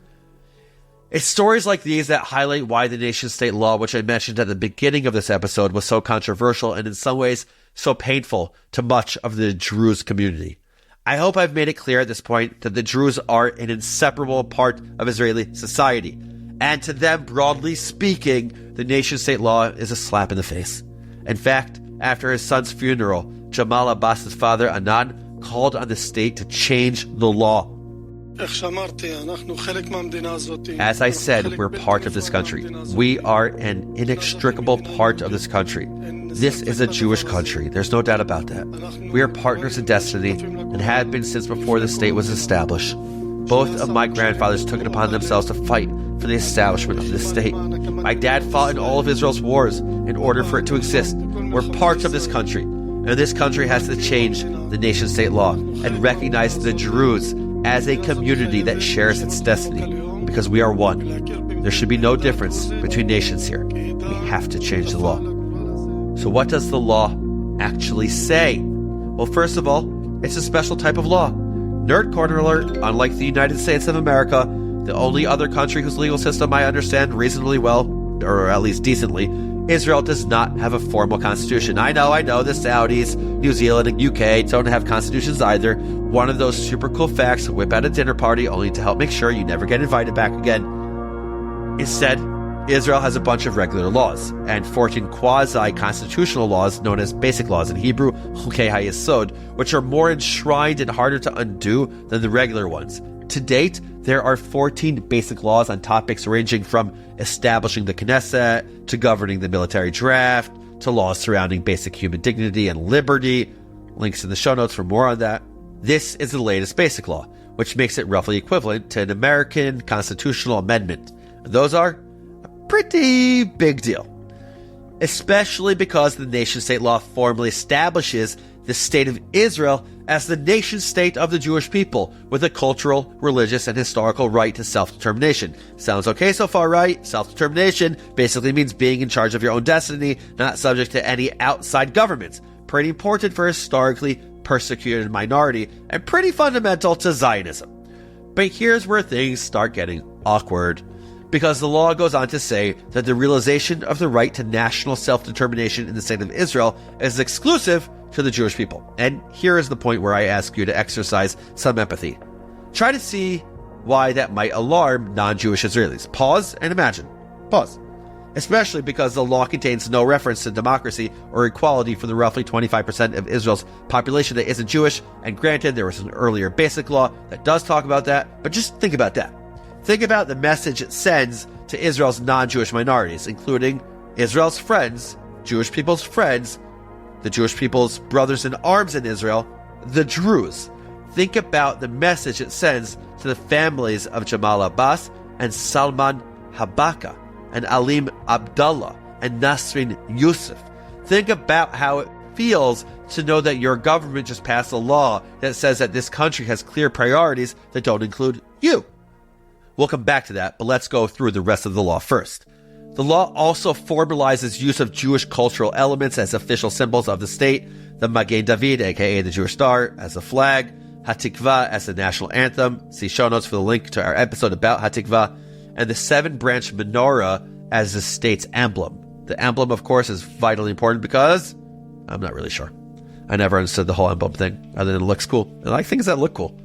It's stories like these that highlight why the nation-state law, which I mentioned at the beginning of this episode, was so controversial and in some ways so painful to much of the Druze community. I hope I've made it clear at this point that the Druze are an inseparable part of Israeli society. And to them, broadly speaking, the nation-state law is a slap in the face. In fact, after his son's funeral, Jamal Abbas's father, Anan, called on the state to change the law. As I said, we're part of this country. We are an inextricable part of this country. This is a Jewish country. There's no doubt about that. We are partners in destiny and have been since before the state was established. Both of my grandfathers took it upon themselves to fight for the establishment of this state. My dad fought in all of Israel's wars in order for it to exist. We're parts of this country, and this country has to change the nation-state law and recognize the Druze as a community that shares its destiny, because we are one. There should be no difference between nations here. We have to change the law. So what does the law actually say? Well, first of all, it's a special type of law. Nerd corner alert, unlike the United States of America, the only other country whose legal system I understand reasonably well, or at least decently, Israel does not have a formal constitution. I know, the Saudis, New Zealand, and UK don't have constitutions either. One of those super cool facts, whip out a dinner party only to help make sure you never get invited back again. Instead, Israel has a bunch of regular laws, and 14 quasi-constitutional laws known as basic laws in Hebrew, Chukei HaYesod, which are more enshrined and harder to undo than the regular ones. To date, there are 14 basic laws on topics ranging from establishing the Knesset, to governing the military draft, to laws surrounding basic human dignity and liberty. Links in the show notes for more on that. This is the latest basic law, which makes it roughly equivalent to an American constitutional amendment. Those are a pretty big deal, especially because the nation-state law formally establishes the state of Israel as the nation-state of the Jewish people, with a cultural, religious, and historical right to self-determination. Sounds okay so far, right? Self-determination basically means being in charge of your own destiny, not subject to any outside governments. Pretty important for a historically persecuted minority, and pretty fundamental to Zionism. But here's where things start getting awkward, because the law goes on to say that the realization of the right to national self-determination in the state of Israel is exclusive to the Jewish people. And here is the point where I ask you to exercise some empathy. Try to see why that might alarm non-Jewish Israelis. Pause and imagine. Pause. Especially because the law contains no reference to democracy or equality for the roughly 25% of Israel's population that isn't Jewish. And granted, there was an earlier basic law that does talk about that, but just think about that. Think about the message it sends to Israel's non-Jewish minorities, including Israel's friends, Jewish people's friends, the Jewish people's brothers in arms in Israel, the Druze. Think about the message it sends to the families of Jamal Abbas and Salman Habaka and Alim Abdullah and Nasrin Yusuf. Think about how it feels to know that your government just passed a law that says that this country has clear priorities that don't include you. We'll come back to that, but let's go through the rest of the law first. The law also formalizes use of Jewish cultural elements as official symbols of the state, the Magen David, aka the Jewish Star, as a flag, Hatikva as the national anthem, see show notes for the link to our episode about Hatikva, and the 7-branch menorah as the state's emblem. The emblem, of course, is vitally important because I'm not really sure. I never understood the whole emblem thing, other than it looks cool. And I like things that look cool.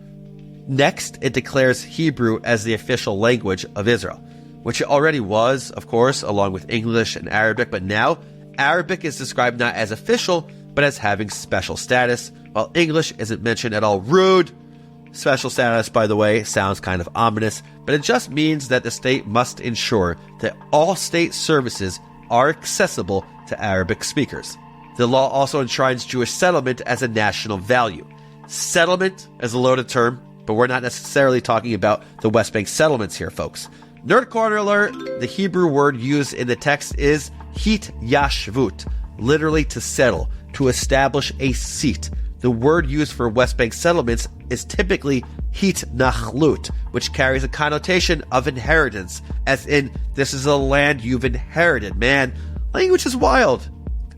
Next, it declares Hebrew as the official language of Israel, which it already was, of course, along with English and Arabic, but now Arabic is described not as official, but as having special status, while English isn't mentioned at all. Rude. Special status, by the way, sounds kind of ominous, but it just means that the state must ensure that all state services are accessible to Arabic speakers. The law also enshrines Jewish settlement as a national value. Settlement is a loaded term, but we're not necessarily talking about the West Bank settlements here, folks. Nerd corner alert, the Hebrew word used in the text is hit yashvut, literally to settle, to establish a seat. The word used for West Bank settlements is typically hit nachlut, which carries a connotation of inheritance, as in, this is a land you've inherited. Man, language is wild.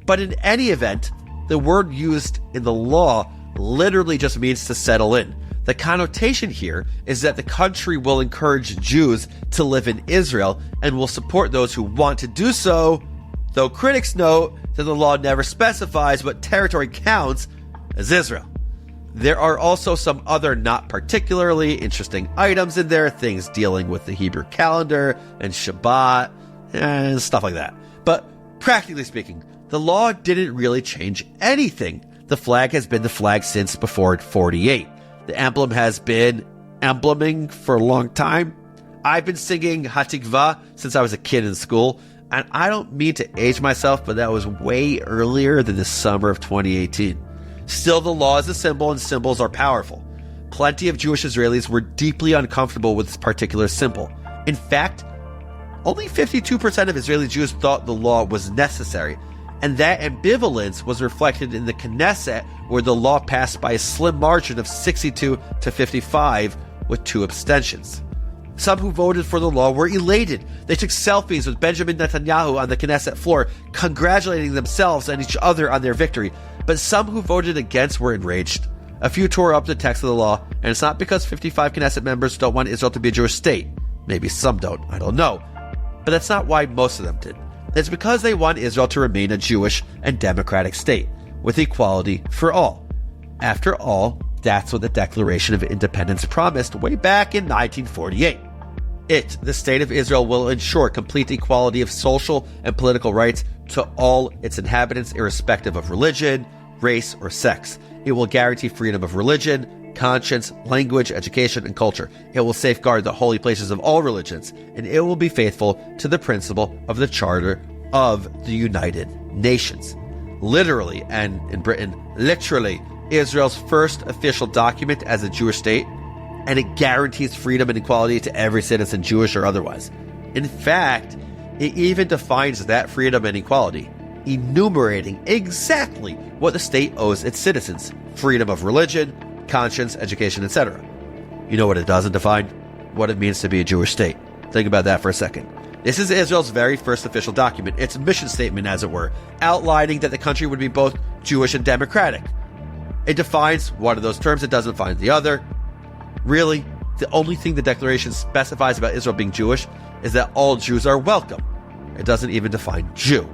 But in any event, the word used in the law literally just means to settle in. The connotation here is that the country will encourage Jews to live in Israel and will support those who want to do so, though critics note that the law never specifies what territory counts as Israel. There are also some other not particularly interesting items in there, things dealing with the Hebrew calendar and Shabbat and stuff like that. But practically speaking, the law didn't really change anything. The flag has been the flag since before 48. The emblem has been embleming for a long time. I've been singing Hatikva since I was a kid in school, and I don't mean to age myself, but that was way earlier than the summer of 2018. Still, the law is a symbol, and symbols are powerful. Plenty of Jewish Israelis were deeply uncomfortable with this particular symbol. In fact, only 52% of Israeli Jews thought the law was necessary, and that ambivalence was reflected in the Knesset, where the law passed by a slim margin of 62 to 55 with 2 abstentions. Some who voted for the law were elated. They took selfies with Benjamin Netanyahu on the Knesset floor, congratulating themselves and each other on their victory. But some who voted against were enraged. A few tore up the text of the law, and it's not because 55 Knesset members don't want Israel to be a Jewish state. Maybe some don't, I don't know. But that's not why most of them did. It's because they want Israel to remain a Jewish and democratic state, with equality for all. After all, that's what the Declaration of Independence promised way back in 1948. It, the State of Israel, will ensure complete equality of social and political rights to all its inhabitants, irrespective of religion, race, or sex. It will guarantee freedom of religion, conscience, language, education, and culture. It will safeguard the holy places of all religions, and it will be faithful to the principle of the Charter of the United Nations. Literally, and in Britain, literally, Israel's first official document as a Jewish state, and it guarantees freedom and equality to every citizen, Jewish or otherwise. In fact, it even defines that freedom and equality, enumerating exactly what the state owes its citizens: freedom of religion, conscience, education, etc. You know what it doesn't define? What it means to be a Jewish state. Think about that for a second. This is Israel's very first official document, its mission statement, as it were, outlining that the country would be both Jewish and democratic. It defines one of those terms, it doesn't define the other. Really, the only thing the Declaration specifies about Israel being Jewish is that all Jews are welcome. It doesn't even define Jew,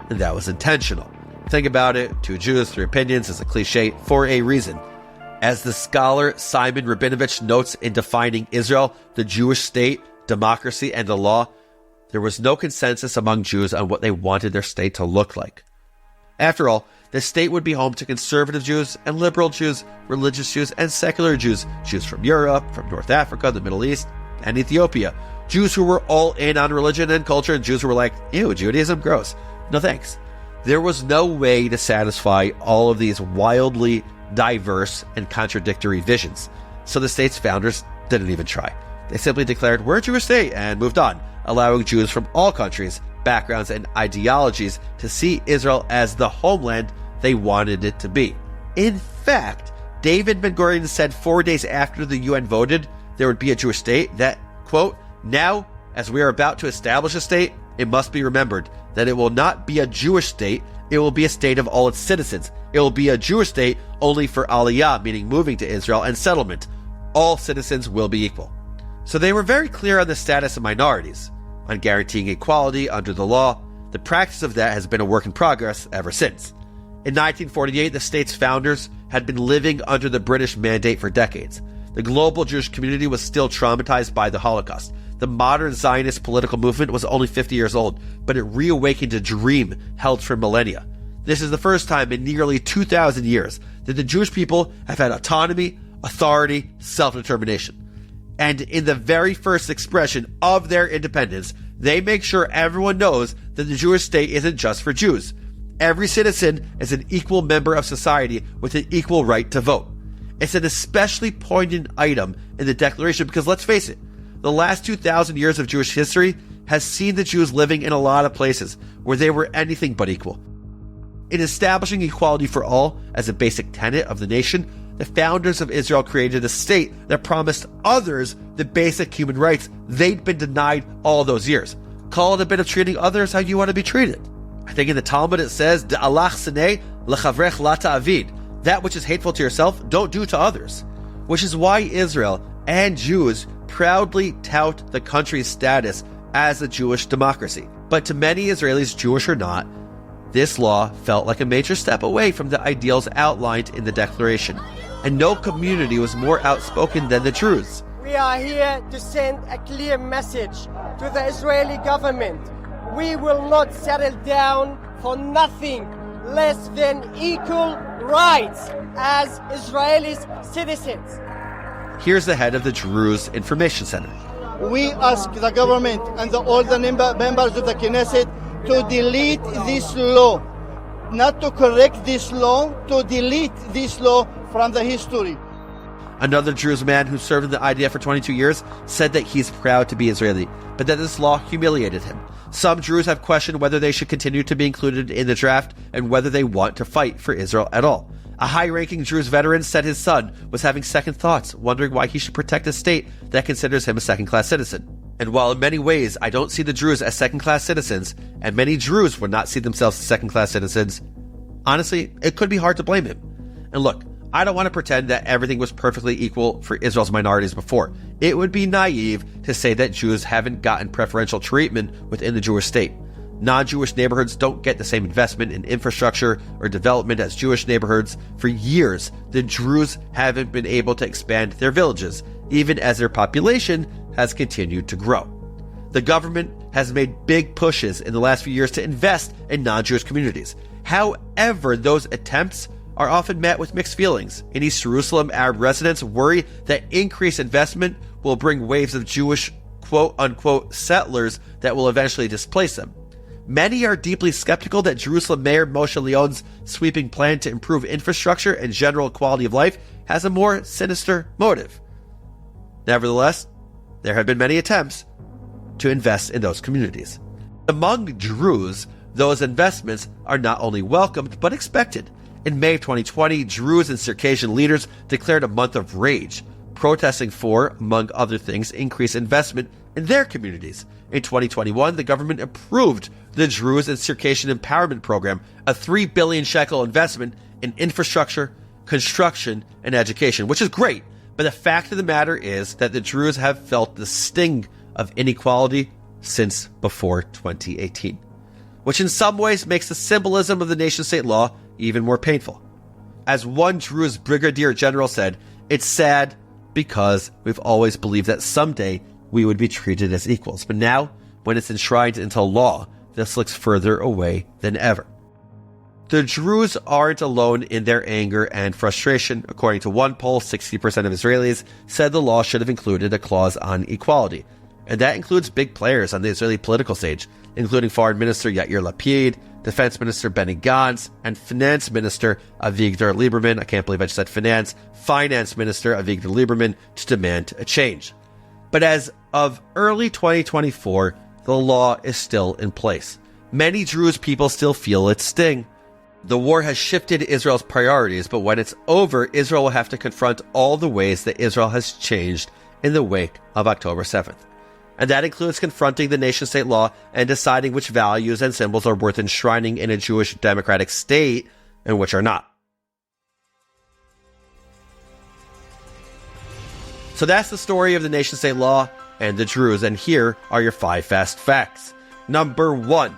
and that was intentional. Think about it, 2 Jews, 3 opinions is a cliche for a reason. As the scholar Simon Rabinovich notes in defining Israel, the Jewish state, democracy, and the law, there was no consensus among Jews on what they wanted their state to look like. After all, the state would be home to conservative Jews and liberal Jews, religious Jews and secular Jews, Jews from Europe, from North Africa, the Middle East, and Ethiopia, Jews who were all in on religion and culture, and Jews who were like, ew, Judaism, gross. No thanks. There was no way to satisfy all of these wildly diverse and contradictory visions, so the state's founders didn't even try. They simply declared, we're a Jewish state, and moved on, allowing Jews from all countries, backgrounds, and ideologies to see Israel as the homeland they wanted it to be. In fact, David Ben-Gurion said 4 days after the UN voted there would be a Jewish state that, quote, now, as we are about to establish a state, it must be remembered that it will not be a Jewish state, it will be a state of all its citizens. It will be a Jewish state only for Aliyah, meaning moving to Israel, and settlement. All citizens will be equal. So they were very clear on the status of minorities, on guaranteeing equality under the law. The practice of that has been a work in progress ever since. In 1948, the state's founders had been living under the British mandate for decades. The global Jewish community was still traumatized by the Holocaust. The modern Zionist political movement was only 50 years old, but it reawakened a dream held for millennia. This is the first time in nearly 2,000 years that the Jewish people have had autonomy, authority, self-determination. And in the very first expression of their independence, they make sure everyone knows that the Jewish state isn't just for Jews. Every citizen is an equal member of society with an equal right to vote. It's an especially poignant item in the Declaration because, let's face it, the last 2,000 years of Jewish history has seen the Jews living in a lot of places where they were anything but equal. In establishing equality for all as a basic tenet of the nation, the founders of Israel created a state that promised others the basic human rights they'd been denied all those years. Call it a bit of treating others how you want to be treated. I think in the Talmud it says, "De'alach sinei lechavrech la ta'avid." That which is hateful to yourself, don't do to others. Which is why Israel and Jews proudly tout the country's status as a Jewish democracy. But to many Israelis, Jewish or not, this law felt like a major step away from the ideals outlined in the Declaration. And no community was more outspoken than the Druze. We are here to send a clear message to the Israeli government. We will not settle down for nothing less than equal rights as Israeli citizens. Here's the head of the Druze Information Center. We ask the government and all the members of the Knesset to delete this law, not to correct this law, to delete this law from the history. Another Druze man who served in the IDF for 22 years said that he's proud to be Israeli, but that this law humiliated him. Some Druze have questioned whether they should continue to be included in the draft and whether they want to fight for Israel at all. A high-ranking Druze veteran said his son was having second thoughts, wondering why he should protect a state that considers him a second-class citizen. And while in many ways I don't see the Druze as second-class citizens, and many Druze would not see themselves as second-class citizens, honestly, it could be hard to blame him. And look, I don't want to pretend that everything was perfectly equal for Israel's minorities before. It would be naive to say that Jews haven't gotten preferential treatment within the Jewish state. Non-Jewish neighborhoods don't get the same investment in infrastructure or development as Jewish neighborhoods. For years, the Druze haven't been able to expand their villages, even as their population has continued to grow. The government has made big pushes in the last few years to invest in non-Jewish communities. However, those attempts are often met with mixed feelings. In East Jerusalem, Arab residents worry that increased investment will bring waves of Jewish quote-unquote settlers that will eventually displace them. Many are deeply skeptical that Jerusalem Mayor Moshe Leon's sweeping plan to improve infrastructure and general quality of life has a more sinister motive. Nevertheless, there have been many attempts to invest in those communities. Among Druze, those investments are not only welcomed but expected. In May of 2020, Druze and Circassian leaders declared a month of rage, protesting for, among other things, increased investment in their communities. In 2021, the government approved the Druze and Circassian Empowerment Program, a 3 billion shekel investment in infrastructure, construction, and education, which is great. But the fact of the matter is that the Druze have felt the sting of inequality since before 2018, which in some ways makes the symbolism of the nation-state law even more painful. As one Druze brigadier general said, "It's sad because we've always believed that someday we would be treated as equals. But now, when it's enshrined into law, this looks further away than ever." The Druze aren't alone in their anger and frustration. According to one poll, 60% of Israelis said the law should have included a clause on equality. And that includes big players on the Israeli political stage, including Foreign Minister Yair Lapid, Defense Minister Benny Gantz, and Finance Minister Avigdor Lieberman. I can't believe I just said finance. Finance Minister Avigdor Lieberman to demand a change. But as of early 2024, the law is still in place. Many Druze people still feel its sting. The war has shifted Israel's priorities, but when it's over, Israel will have to confront all the ways that Israel has changed in the wake of October 7th. And that includes confronting the nation-state law and deciding which values and symbols are worth enshrining in a Jewish democratic state and which are not. So that's the story of the nation-state law and the Druze, and here are your 5 fast facts. Number 1,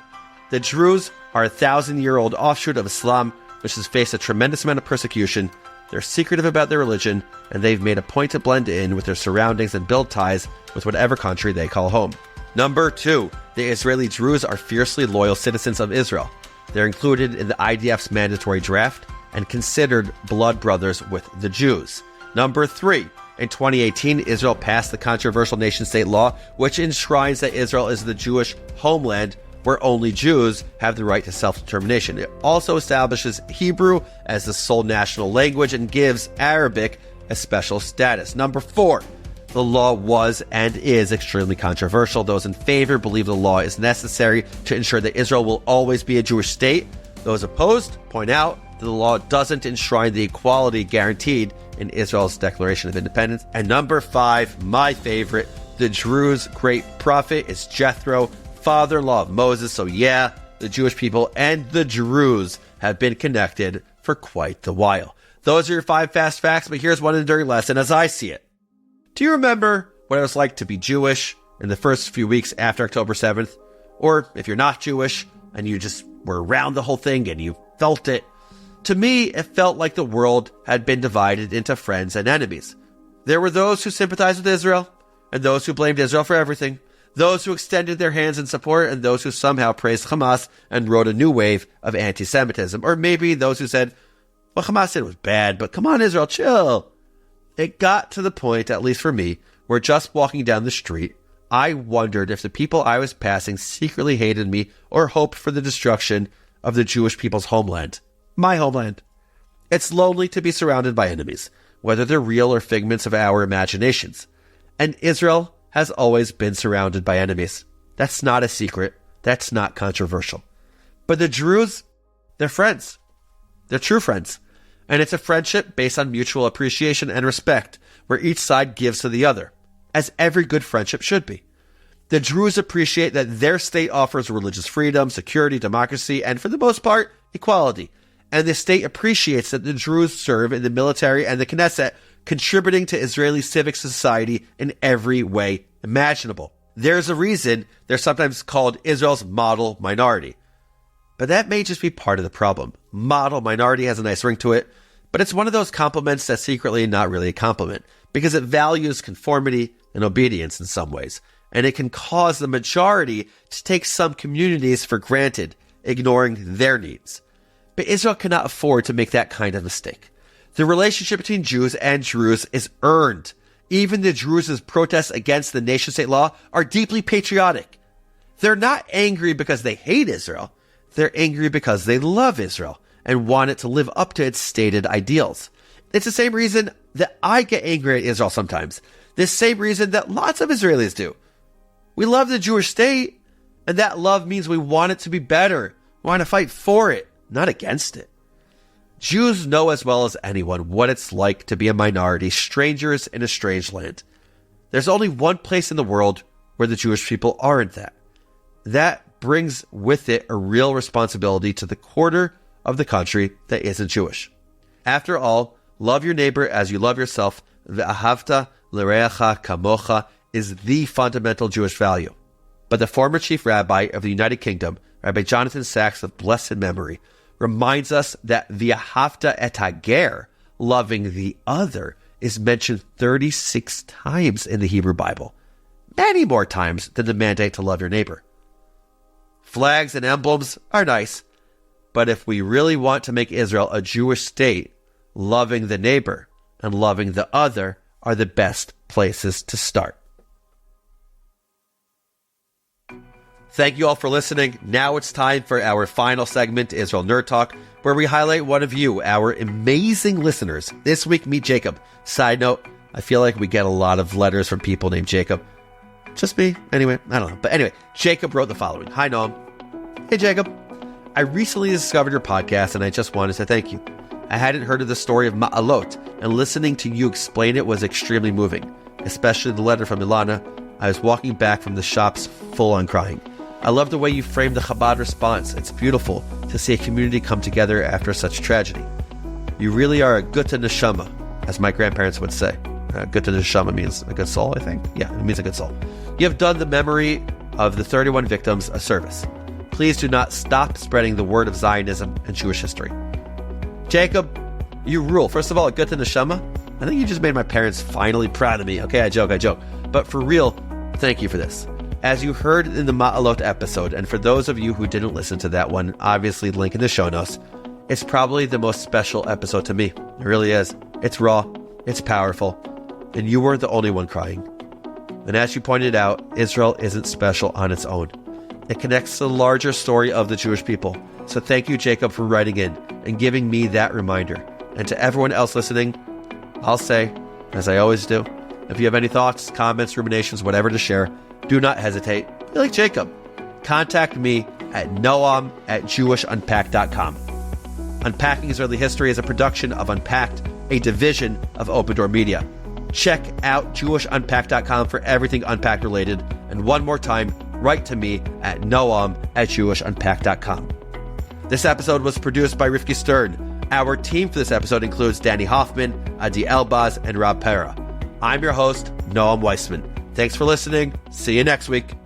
the Druze are a 1,000-year-old offshoot of Islam, which has faced a tremendous amount of persecution. They're secretive about their religion, and they've made a point to blend in with their surroundings and build ties with whatever country they call home. Number 2, the Israeli Druze are fiercely loyal citizens of Israel. They're included in the IDF's mandatory draft and considered blood brothers with the Jews. Number 3, in 2018, Israel passed the controversial nation-state law, which enshrines that Israel is the Jewish homeland where only Jews have the right to self-determination. It also establishes Hebrew as the sole national language and gives Arabic a special status. Number 4, the law was and is extremely controversial. Those in favor believe the law is necessary to ensure that Israel will always be a Jewish state. Those opposed point out that the law doesn't enshrine the equality guaranteed in Israel's Declaration of Independence. And number 5, my favorite, the Druze great prophet is Jethro, father-in-law of Moses. So yeah, the Jewish people and the Druze have been connected for quite the while. Those are your 5 fast facts, but here's one enduring lesson as I see it. Do you remember what it was like to be Jewish in the first few weeks after October 7th? Or if you're not Jewish and you just were around the whole thing and you felt it, to me, it felt like the world had been divided into friends and enemies. There were those who sympathized with Israel and those who blamed Israel for everything, those who extended their hands in support and those who somehow praised Hamas and rode a new wave of anti-Semitism, or maybe those who said, well, Hamas said it was bad, but come on, Israel, chill. It got to the point, at least for me, where just walking down the street, I wondered if the people I was passing secretly hated me or hoped for the destruction of the Jewish people's homeland. My homeland. It's lonely to be surrounded by enemies, whether they're real or figments of our imaginations. And Israel has always been surrounded by enemies. That's not a secret. That's not controversial. But the Druze, they're friends. They're true friends. And it's a friendship based on mutual appreciation and respect, where each side gives to the other, as every good friendship should be. The Druze appreciate that their state offers religious freedom, security, democracy, and for the most part, equality. And the state appreciates that the Druze serve in the military and the Knesset, contributing to Israeli civic society in every way imaginable. There's a reason they're sometimes called Israel's model minority. But that may just be part of the problem. Model minority has a nice ring to it, but it's one of those compliments that's secretly not really a compliment, because it values conformity and obedience in some ways, and it can cause the majority to take some communities for granted, ignoring their needs. But Israel cannot afford to make that kind of mistake. The relationship between Jews and Druze is earned. Even the Druze's protests against the nation-state law are deeply patriotic. They're not angry because they hate Israel. They're angry because they love Israel and want it to live up to its stated ideals. It's the same reason that I get angry at Israel sometimes. The same reason that lots of Israelis do. We love the Jewish state, and that love means we want it to be better. We want to fight for it, not against it. Jews know as well as anyone what it's like to be a minority, strangers in a strange land. There's only one place in the world where the Jewish people aren't that. That brings with it a real responsibility to the quarter of the country that isn't Jewish. After all, love your neighbor as you love yourself, ve'ahavta l'reacha kamocha, is the fundamental Jewish value. But the former chief rabbi of the United Kingdom, Rabbi Jonathan Sachs of blessed memory, reminds us that ve'ahavta et hager, loving the other, is mentioned 36 times in the Hebrew Bible. Many more times than the mandate to love your neighbor. Flags and emblems are nice, but if we really want to make Israel a Jewish state, loving the neighbor and loving the other are the best places to start. Thank you all for listening. Now it's time for our final segment, Israel Nerd Talk, where we highlight one of you, our amazing listeners. This week, meet Jacob. Side note, I feel like we get a lot of letters from people named Jacob. Just me? Anyway, I don't know. But anyway, Jacob wrote the following. Hi, Noam. Hey, Jacob. I recently discovered your podcast, and I just wanted to thank you. I hadn't heard of the story of Ma'alot, and listening to you explain it was extremely moving, especially the letter from Ilana. I was walking back from the shops full on crying. I love the way you framed the Chabad response. It's beautiful to see a community come together after such tragedy. You really are a gutta neshama, as my grandparents would say. Gutta neshama means a good soul, I think. Yeah, it means a good soul. You have done the memory of the 31 victims a service. Please do not stop spreading the word of Zionism and Jewish history. Jacob, you rule. First of all, a gutta neshama. I think you just made my parents finally proud of me. Okay, I joke. But for real, thank you for this. As you heard in the Ma'alot episode, and for those of you who didn't listen to that one, obviously link in the show notes, it's probably the most special episode to me. It really is. It's raw, it's powerful, and you were the only one crying. And as you pointed out, Israel isn't special on its own. It connects to the larger story of the Jewish people. So thank you, Jacob, for writing in and giving me that reminder. And to everyone else listening, I'll say, as I always do, if you have any thoughts, comments, ruminations, whatever to share, do not hesitate. Be like Jacob. Contact me at noam@jewishunpack.com. Unpacking Israeli History is a production of Unpacked, a division of Open Door Media. Check out JewishUnpack.com for everything Unpacked related. And one more time, write to me at noam@jewishunpack.com. This episode was produced by Rifki Stern. Our team for this episode includes Danny Hoffman, Adi Elbaz, and Rob Pera. I'm your host, Noam Weissman. Thanks for listening. See you next week.